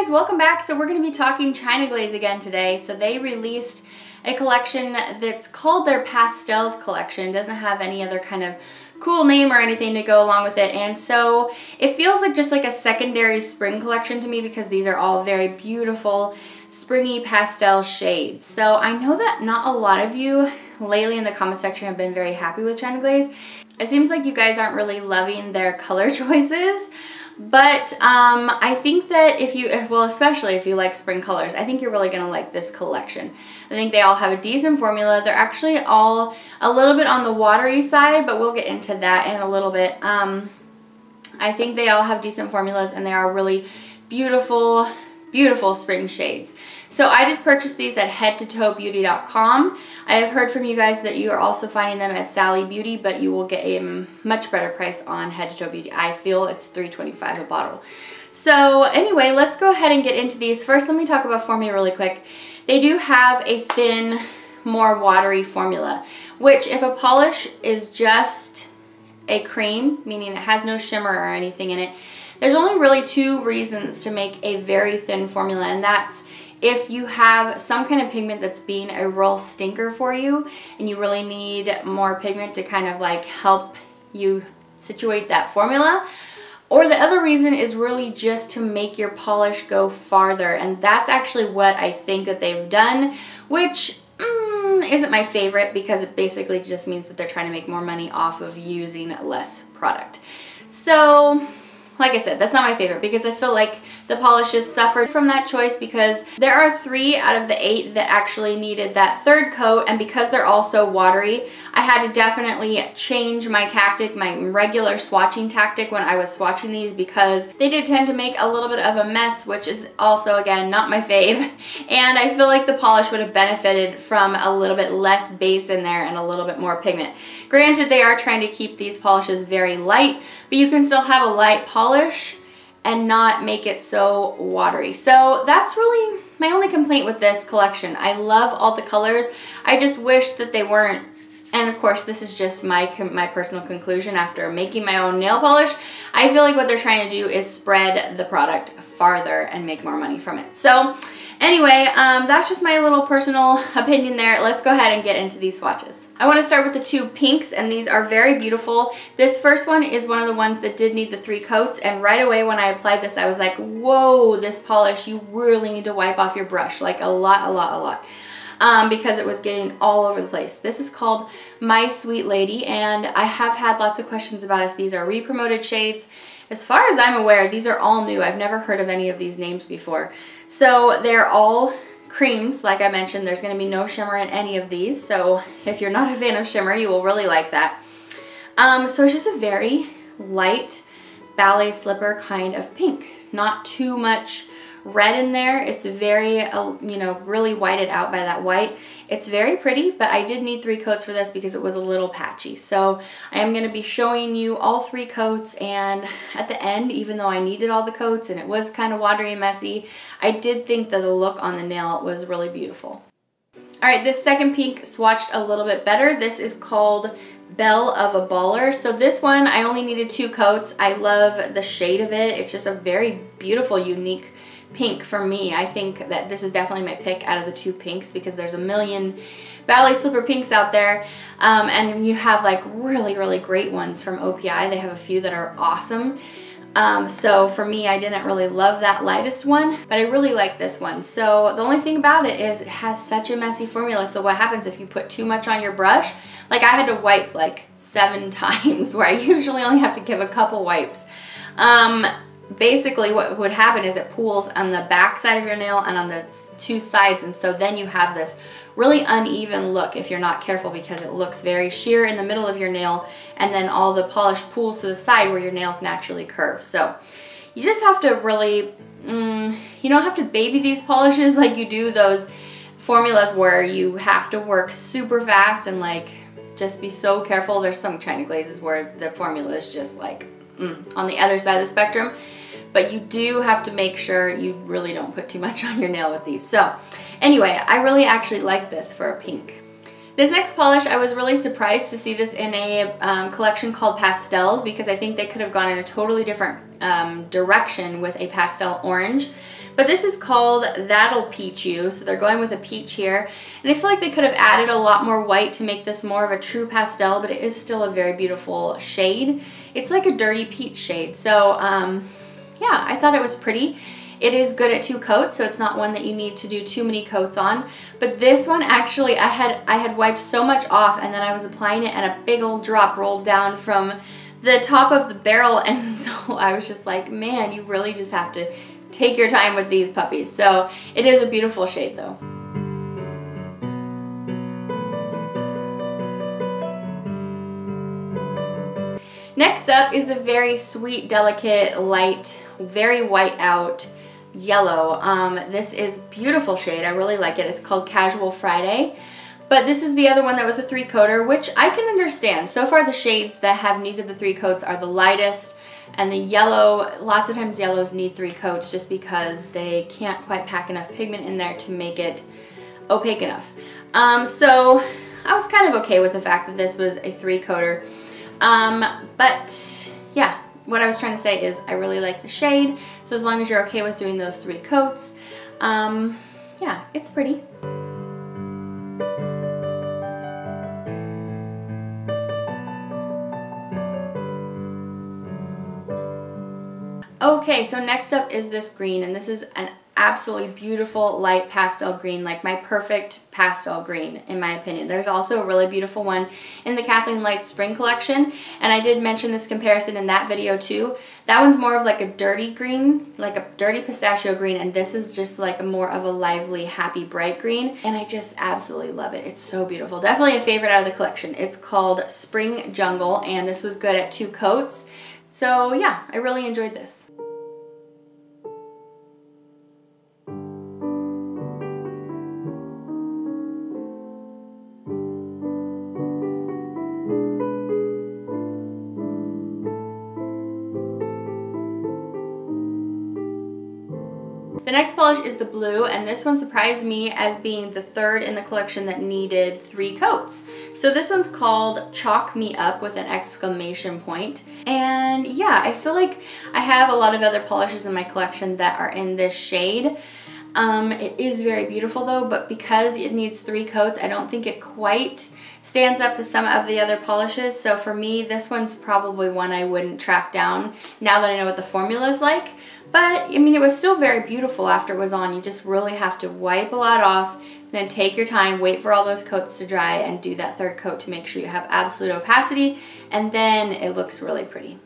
guys, welcome back. So we're going to be talking China Glaze again today. So they released a collection that's called their Pastels collection. It doesn't have any other kind of cool name or anything to go along with it, and so it feels like just like a secondary spring collection to me because these are all very beautiful springy pastel shades. So I know that not a lot of you lately in the comment section have been very happy with China Glaze. It seems like you guys aren't really loving their color choices, but I think that if you, well, especially if you like spring colors, I think you're really gonna like this collection. I think they all have a decent formula. They're actually all a little bit on the watery side, but we'll get into that in a little bit. I think they all have decent formulas and they are really beautiful, beautiful spring shades. So I did purchase these at headtotoebeauty.com. I have heard from you guys that you are also finding them at Sally Beauty, but you will get a much better price on Head to Toe Beauty. I feel it's $3.25 a bottle. So anyway, let's go ahead and get into these. First, let me talk about formula really quick. They do have a thin, more watery formula, which if a polish is just a cream, meaning it has no shimmer or anything in it, there's only really two reasons to make a very thin formula, and that's if you have some kind of pigment that's being a real stinker for you and you really need more pigment to kind of like help you situate that formula. Or the other reason is really just to make your polish go farther, and that's actually what I think that they've done, which isn't my favorite because it basically just means that they're trying to make more money off of using less product. So like I said, that's not my favorite because I feel like the polishes suffered from that choice because there are 3 out of the 8 that actually needed that third coat, and because they're also watery, I had to definitely change my tactic, my regular swatching tactic when I was swatching these, because they did tend to make a little bit of a mess, which is also, again, not my fave. And I feel like the polish would have benefited from a little bit less base in there and a little bit more pigment. Granted, they are trying to keep these polishes very light, but you can still have a light polish and not make it so watery. So that's really my only complaint with this collection. I love all the colors. I just wish that they weren't, and of course this is just my personal conclusion after making my own nail polish. I feel like what they're trying to do is spread the product farther and make more money from it. So anyway, that's just my little personal opinion there. Let's go ahead and get into these swatches. I want to start with the 2 pinks, and these are very beautiful. This first one is one of the ones that did need the 3 coats, and right away when I applied this, I was like, whoa, this polish, you really need to wipe off your brush, like a lot. Because it was getting all over the place. This is called My Sweet Lady, and I have had lots of questions about if these are re-promoted shades. As far as I'm aware, these are all new. I've never heard of any of these names before. So they're all creams, like I mentioned. There's going to be no shimmer in any of these, so if you're not a fan of shimmer, you will really like that. So it's just a very light ballet slipper kind of pink. Not too much red in there. It's very, you know, really whited out by that white. It's very pretty, but I did need 3 coats for this because it was a little patchy. So I am going to be showing you all 3 coats, and at the end, even though I needed all the coats and it was kind of watery and messy, I did think that the look on the nail was really beautiful. Alright, this second pink swatched a little bit better. This is called Belle of a Baller. So this one, I only needed 2 coats. I love the shade of it. It's just a very beautiful, unique pink for me. I think that this is definitely my pick out of the 2 pinks because there's a million ballet slipper pinks out there, and you have like really great ones from OPI. They have a few that are awesome. So for me, I didn't really love that lightest one, but I really like this one. So the only thing about it is it has such a messy formula. So what happens if you put too much on your brush? Like I had to wipe like 7 times where I usually only have to give a couple wipes. Basically what would happen is it pools on the back side of your nail and on the 2 sides, and so then you have this really uneven look if you're not careful, because it looks very sheer in the middle of your nail and then all the polish pools to the side where your nails naturally curve. So you just have to really, you don't have to baby these polishes like you do those formulas where you have to work super fast and like just be so careful. There's some China glazes where the formula is just like on the other side of the spectrum, but you do have to make sure you really don't put too much on your nail with these. So anyway, I really actually like this for a pink. This next polish, I was really surprised to see this in a collection called Pastels, because I think they could have gone in a totally different direction with a pastel orange. But this is called Thatl Picchu, so they're going with a peach here. And I feel like they could have added a lot more white to make this more of a true pastel, but it is still a very beautiful shade. It's like a dirty peach shade. So yeah, I thought it was pretty. It is good at 2 coats, so it's not one that you need to do too many coats on. But this one, actually, I had wiped so much off, and then I was applying it and a big old drop rolled down from the top of the barrel, and so I was just like, man, you really just have to take your time with these puppies. So it is a beautiful shade though. Next up is the very sweet, delicate, light, very white out yellow. This is beautiful shade. I really like it. It's called Casual Friday. But this is the other one that was a 3-coater, which I can understand. So far the shades that have needed the 3 coats are the lightest, and the yellow, lots of times yellows need 3 coats just because they can't quite pack enough pigment in there to make it opaque enough. So I was kind of okay with the fact that this was a 3-coater. But yeah, what I was trying to say is I really like the shade, so as long as you're okay with doing those 3 coats, yeah, it's pretty. Okay, so next up is this green, and this is an absolutely beautiful light pastel green, like my perfect pastel green in my opinion. There's also a really beautiful one in the Kathleen Lights Spring collection, and I did mention this comparison in that video too. That one's more of like a dirty green, like a dirty pistachio green, and this is just like more of a lively, happy, bright green, and I just absolutely love it. It's so beautiful. Definitely a favorite out of the collection. It's called Spring Jungle, and this was good at 2 coats. So yeah, I really enjoyed this. The next polish is the blue, and this one surprised me as being the 3rd in the collection that needed 3 coats. So this one's called Chalk Me Up with an exclamation point. And yeah, I feel like I have a lot of other polishes in my collection that are in this shade. It is very beautiful though, but because it needs 3 coats, I don't think it quite stands up to some of the other polishes. So for me, this one's probably one I wouldn't track down now that I know what the formula is like. But I mean, it was still very beautiful after it was on. You just really have to wipe a lot off, then take your time, wait for all those coats to dry, and do that 3rd coat to make sure you have absolute opacity, and then it looks really pretty.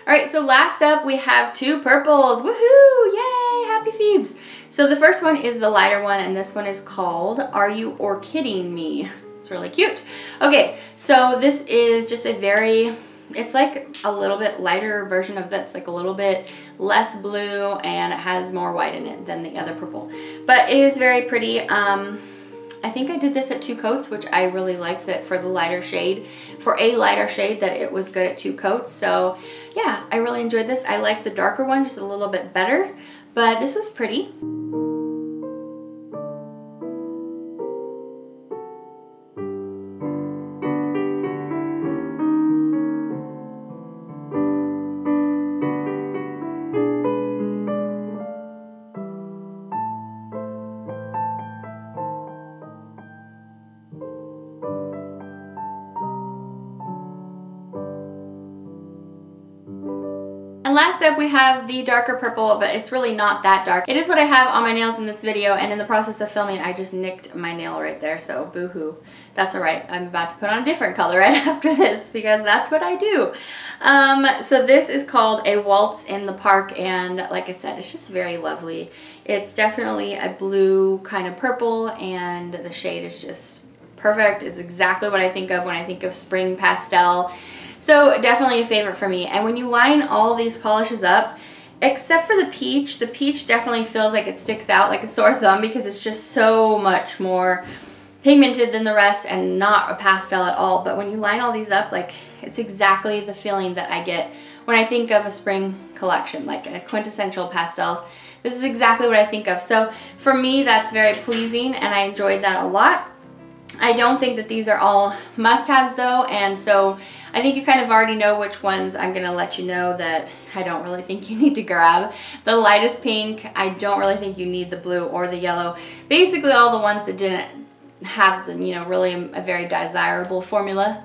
Alright, so last up we have 2 purples. Woohoo! Yay! Happy Phoebes! So the first one is the lighter one, and this one is called Are You Orchid-ing Me? It's really cute. Okay, so this is just a very, it's like a little bit lighter version of this, like a little bit less blue, and it has more white in it than the other purple. But it is very pretty. I think I did this at 2 coats, which I really liked that for the lighter shade. For a lighter shade, that it was good at 2 coats. So yeah, I really enjoyed this. I like the darker one just a little bit better, but this was pretty. And last up we have the darker purple, but it's really not that dark. It is what I have on my nails in this video, and in the process of filming I just nicked my nail right there, so boo-hoo. That's alright. I'm about to put on a different color right after this because that's what I do. So this is called a Waltz in the Park, and like I said, it's just very lovely. It's definitely a blue kind of purple, and the shade is just perfect. It's exactly what I think of when I think of spring pastel. So definitely a favorite for me. And when you line all these polishes up, except for the peach definitely feels like it sticks out like a sore thumb because it's just so much more pigmented than the rest and not a pastel at all. But when you line all these up, like, it's exactly the feeling that I get when I think of a spring collection, like a quintessential pastels. This is exactly what I think of. So for me, that's very pleasing and I enjoyed that a lot. I don't think that these are all must-haves though, and so I think you kind of already know which ones I'm going to let you know that I don't really think you need to grab. The lightest pink, I don't really think you need the blue or the yellow. Basically all the ones that didn't have the, you know, really a very desirable formula.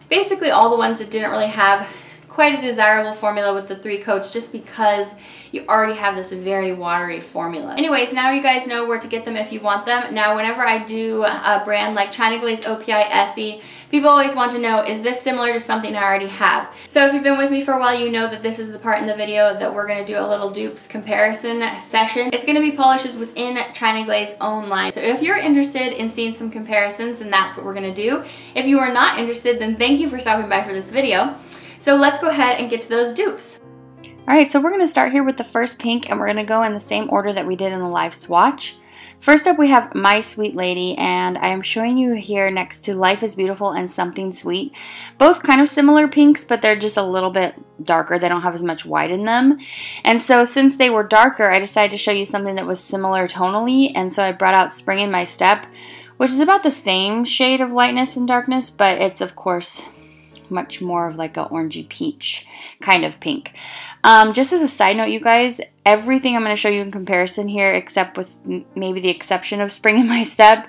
Basically all the ones that didn't really have quite a desirable formula with the 3 coats, just because you already have this very watery formula. Anyways, now you guys know where to get them if you want them. Now whenever I do a brand like China Glaze OPI Essie, people always want to know, is this similar to something I already have? So if you've been with me for a while, you know that this is the part in the video that we're going to do a little dupes comparison session. It's going to be polishes within China Glaze own line. So if you're interested in seeing some comparisons, then that's what we're going to do. If you are not interested, then thank you for stopping by for this video. So let's go ahead and get to those dupes. Alright, so we're going to start here with the first pink, and we're going to go in the same order that we did in the live swatch. First up, we have My Sweet Lady, and I am showing you here next to Life is Beautiful and Something Sweet. Both kind of similar pinks, but they're just a little bit darker. They don't have as much white in them. And so since they were darker, I decided to show you something that was similar tonally, and so I brought out Spring in My Step, which is about the same shade of lightness and darkness, but it's of course much more of like a orangey peach kind of pink. Just as a side note, you guys, everything I'm going to show you in comparison here, except with maybe the exception of Spring in My Step,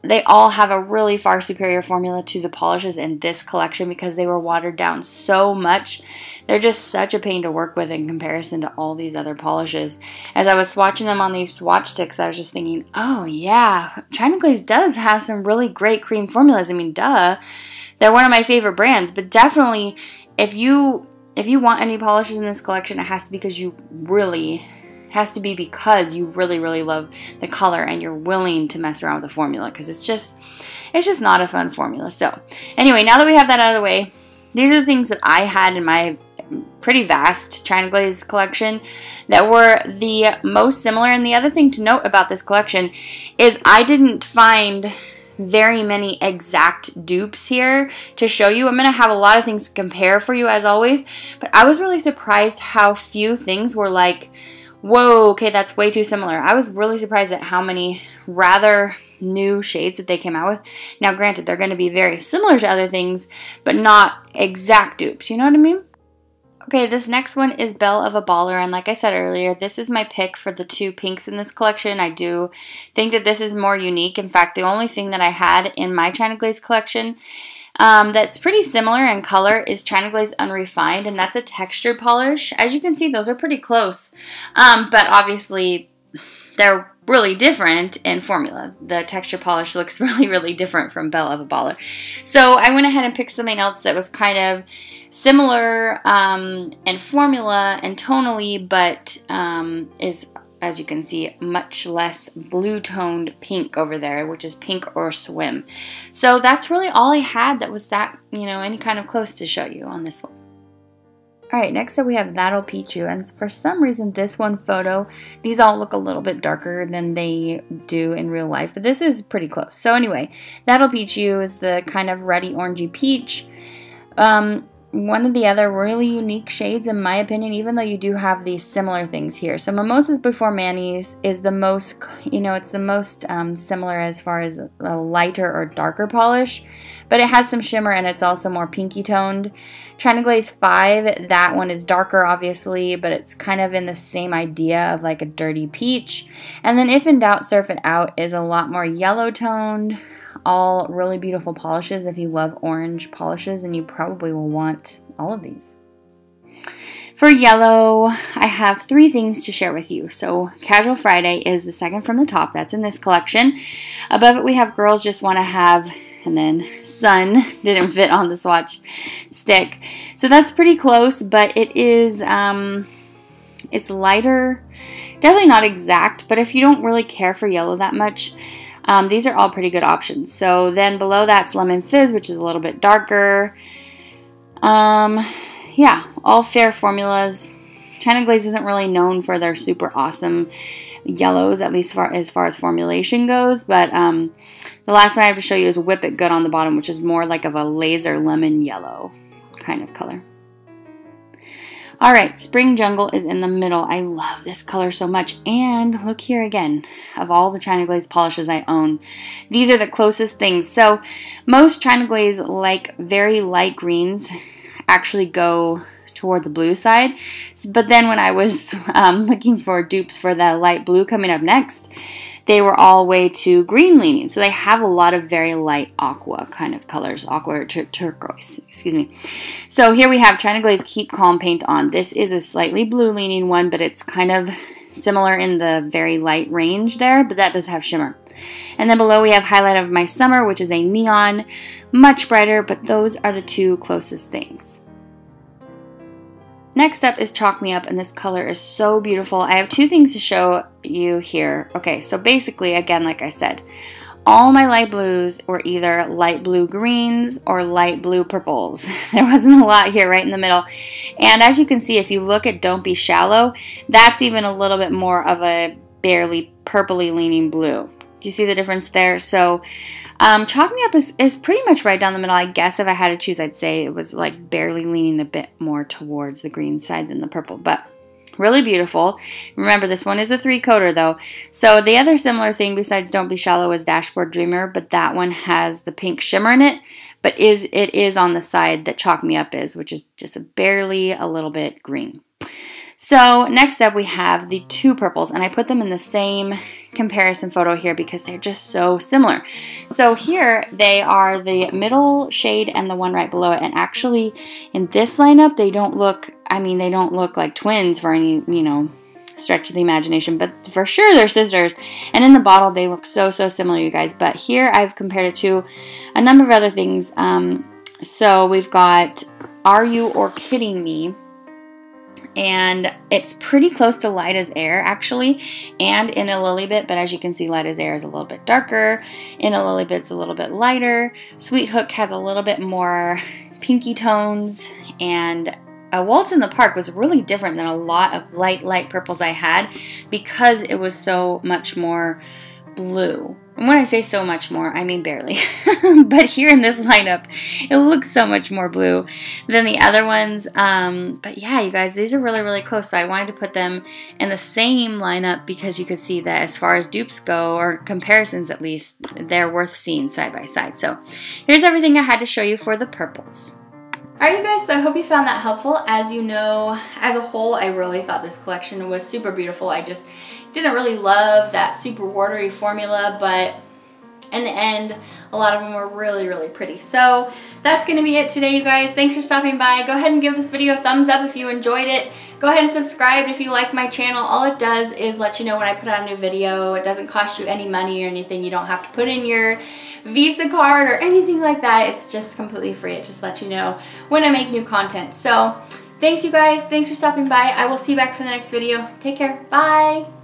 they all have a really far superior formula to the polishes in this collection because they were watered down so much. They're just such a pain to work with in comparison to all these other polishes. As I was swatching them on these swatch sticks, I was just thinking, oh yeah, China Glaze does have some really great cream formulas. I mean, duh. They're one of my favorite brands, but definitely if you want any polishes in this collection, it has to be because you really love the color and you're willing to mess around with the formula, because it's just not a fun formula. So anyway, now that we have that out of the way, these are the things that I had in my pretty vast China Glaze collection that were the most similar. And the other thing to note about this collection is I didn't find very many exact dupes here to show you. I'm going to have a lot of things to compare for you as always, but I was really surprised how few things were like, whoa, okay, that's way too similar. I was really surprised at how many rather new shades that they came out with. Now granted, they're going to be very similar to other things, but not exact dupes, you know what I mean? Okay, this next one is Belle of a Baller, and like I said earlier, this is my pick for the 2 pinks in this collection. I do think that this is more unique. In fact, the only thing that I had in my China Glaze collection that's pretty similar in color is China Glaze Unrefined, and that's a textured polish. As you can see, those are pretty close, but obviously they're really different in formula. The texture polish looks really different from Belle of a Baller. So I went ahead and picked something else that was kind of similar in formula and tonally, but is, as you can see, much less blue-toned pink over there, which is Pink or Swim. So that's really all I had that was that, you know, any kind of close to show you on this one. Alright, next up we have Thatl Picchu, and for some reason this one photo, these all look a little bit darker than they do in real life, but this is pretty close. So anyway, Thatl Picchu is the kind of reddy orangey peach. One of the other really unique shades in my opinion, even though you do have these similar things here. So Mimosas Before Manny's is the most, you know, it's the most similar as far as a lighter or darker polish, but it has some shimmer and it's also more pinky toned. China Glaze 5, that one is darker obviously, but it's kind of in the same idea of like a dirty peach. And then If in Doubt, Surf It Out is a lot more yellow toned. All really beautiful polishes if you love orange polishes, and you probably will want all of these. For yellow, I have 3 things to share with you. So Casual Friday is the second from the top. That's in this collection. Above it we have Girls Just Want to Have, and then Sun didn't fit on the swatch stick. So that's pretty close, but it is, it's lighter. Definitely not exact, but if you don't really care for yellow that much, These are all pretty good options. So then below that's Lemon Fizz, which is a little bit darker. Yeah, all fair formulas. China Glaze isn't really known for their super awesome yellows, at least as far as formulation goes, but the last one I have to show you is Whip It Good on the bottom, which is more like of a laser lemon yellow kind of color. Alright, Spring Jungle is in the middle. I love this color so much. And look here again, of all the China Glaze polishes I own, these are the closest things. So most China Glaze, like very light greens, actually go toward the blue side. But then when I was looking for dupes for the light blue coming up next, they were all way too green leaning. So they have a lot of very light aqua kind of colors, aqua or turquoise, excuse me. So here we have China Glaze Keep Calm Paint On. This is a slightly blue leaning one, but it's kind of similar in the very light range there, but that does have shimmer. And then below we have Highlight of My Summer, which is a neon, much brighter, but those are the two closest things. Next up is Chalk Me Up, and this color is so beautiful. I have two things to show you here. Okay, so basically, again, like I said, all my light blues were either light blue greens or light blue purples. There wasn't a lot here right in the middle. And as you can see, if you look at Don't Be Shallow, that's even a little bit more of a barely purpley leaning blue. Do you see the difference there? So Chalk Me Up is pretty much right down the middle. I guess if I had to choose, I'd say it was like barely leaning a bit more towards the green side than the purple, but really beautiful. Remember, this one is a 3-coater though. So the other similar thing besides Don't Be Shallow is Dashboard Dreamer, but that one has the pink shimmer in it, but it is on the side that Chalk Me Up is, which is just barely a little bit green. So next up we have the two purples, and I put them in the same comparison photo here because they're just so similar. So here they are the middle shade and the one right below it, and actually in this lineup they don't look, I mean, they don't look like twins for any, you know, stretch of the imagination, but for sure they're sisters. And in the bottle they look so similar, you guys, but here I've compared it to a number of other things. So we've got Are You Orchid-ing Me, and it's pretty close to Light as Air actually, and In a Lily Bit, but as you can see Light as Air is a little bit darker, In a Lily Bit's a little bit lighter, Sweet Hook has a little bit more pinky tones, and a Waltz in the Park was really different than a lot of light purples I had because it was so much more blue. And when I say so much more, I mean barely. But here in this lineup, it looks so much more blue than the other ones. But yeah, you guys, these are really close. So I wanted to put them in the same lineup because you could see that as far as dupes go, or comparisons at least, they're worth seeing side by side. So here's everything I had to show you for the purples. Alright you guys, so I hope you found that helpful. As you know, as a whole, I really thought this collection was super beautiful. I just didn't really love that super watery formula, but in the end, a lot of them were really pretty. So that's going to be it today, you guys. Thanks for stopping by. Go ahead and give this video a thumbs up if you enjoyed it. Go ahead and subscribe if you like my channel. All it does is let you know when I put out a new video. It doesn't cost you any money or anything. You don't have to put in your Visa card or anything like that. It's just completely free. It just lets you know when I make new content. So thanks you guys. Thanks for stopping by. I will see you back for the next video. Take care. Bye.